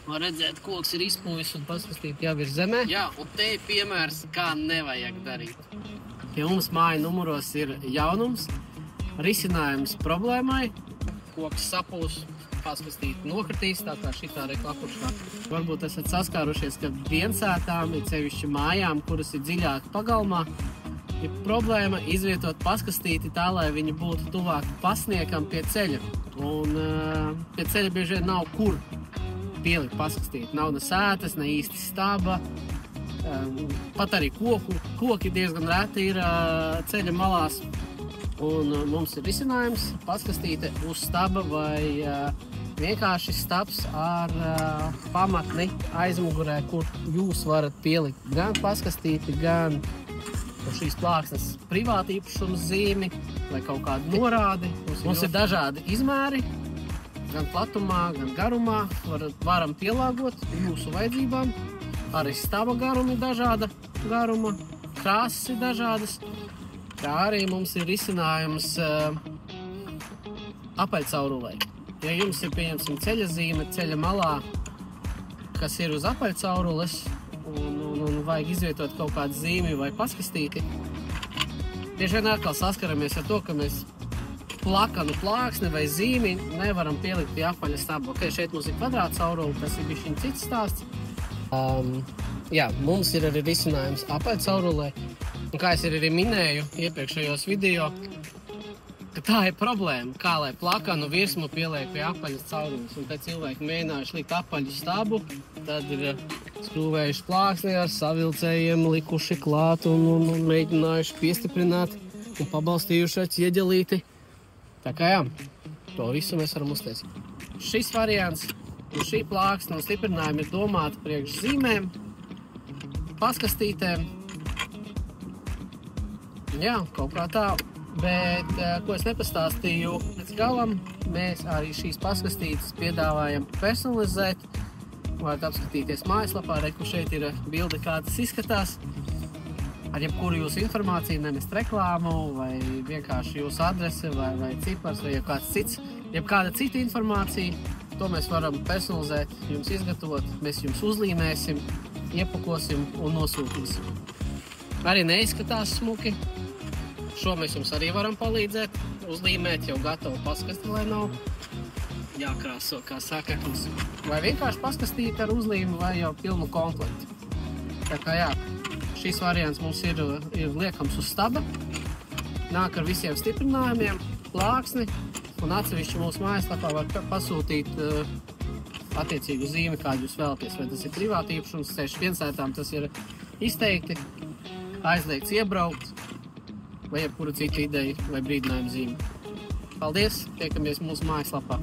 Var redzēt, koks ir izpūjis un paskatīt jau ir zemē. Jā, un te ir piemērs, kā nevajag darīt. Pie mums māju numuros ir jaunums, risinājums problēmai. Koks sapūs, paskatīt nokritīs, tā kā šitā reklapušā. Varbūt esat saskārušies, ka viensētām ir sevišķi mājām, kuras ir dziļāk pagalmā. Ir problēma izvietot paskastīti tā, lai viņi būtu tuvāk pasniekam pie ceļa. Un pie ceļa bieži vien nav kur pielikt paskastīt. Nav ne sētas, ne īsti staba. Pat arī koki diezgan reti ir ceļa malās. Un mums ir risinājums paskastīte uz staba vai vienkārši stabs ar pamatni aizmugurē, kur jūs varat pielikt gan paskastīti, gan šīs plāksnes privāta īpašuma zīmi vai kaut kādu norādi. Mums ir dažādi izmēri, gan platumā, gan garumā. Varam pielāgot jūsu vajadzībām. Arī staba garumi ir dažāda garuma, krāsas ir dažādas. Kā arī mums ir risinājums apaļcaurulē. Ja jums ir, pieņemsim, ceļa zīme ceļa malā, kas ir uz apaļcaurules, un vajag izvietot kaut kādu zīmi vai paskastīti, bieži vien atkal saskaramies ar to, ka mēs plakanu plāksni vai zīmi nevaram pielikt pie apaļa staba. Ok, šeit mums ir kvadrāta caurule, tas ir bišķiņ cits stāsts. Jā, mums ir arī risinājums apaļcaurulē. Un kā es arī minēju iepriekšējos video, ka tā ir problēma, kā lai plakanu virsmu pieliek pie apaļas caurules. Un te cilvēki mēģinājuši likt apaļu stabu, tad ir skrūvējuši plāksni ar savilcējiem, likuši klāt un mēģinājuši piestiprināt un pabalstījuši ar ķieģelīti. Tā kā jā, to visu mēs varam uztaisīt. Šis variants un šī plāksne un stiprinājumi ir domāti priekš zīmēm, paskastītēm. Jā, kaut kā tā. Bet, ko es nepastāstīju pēc galam, mēs arī šīs paskastītes piedāvājam personalizēt. Varat apskatīties mājaslapā, kur šeit ir bilde, kā tas izskatās. Ar jebkuru jūsu informāciju, nemest reklāmu, vai vienkārši jūsu adrese, vai cipars, vai jebkāda cita informācija. To mēs varam personalizēt, jums izgatavot, mēs jums uzlīmēsim, iepakosim un nosūtīsim. Arī neizskatās smuki. Šo mēs jums arī varam palīdzēt, uzlīmēt jau gatavu paskasti, lai nav jākrāso, kā saka. Vai vienkārši paskastīt ar uzlīmu vai jau pilnu komplektu. Tā kā jā, šīs variants mums ir liekams uz staba, nāk ar visiem stiprinājumiem, plāksni, un atsevišķi mūsu mājaslapā var pasūtīt attiecīgu zīmi, kādu jūs vēlaties. Vai tas ir privāta īpašums, ceļš viensētām, tas ir izteikti, aizliegts iebraukt, vai jebkura cita ideja vai brīdinājuma zīme. Paldies, tiekamies mūsu mājaslapā.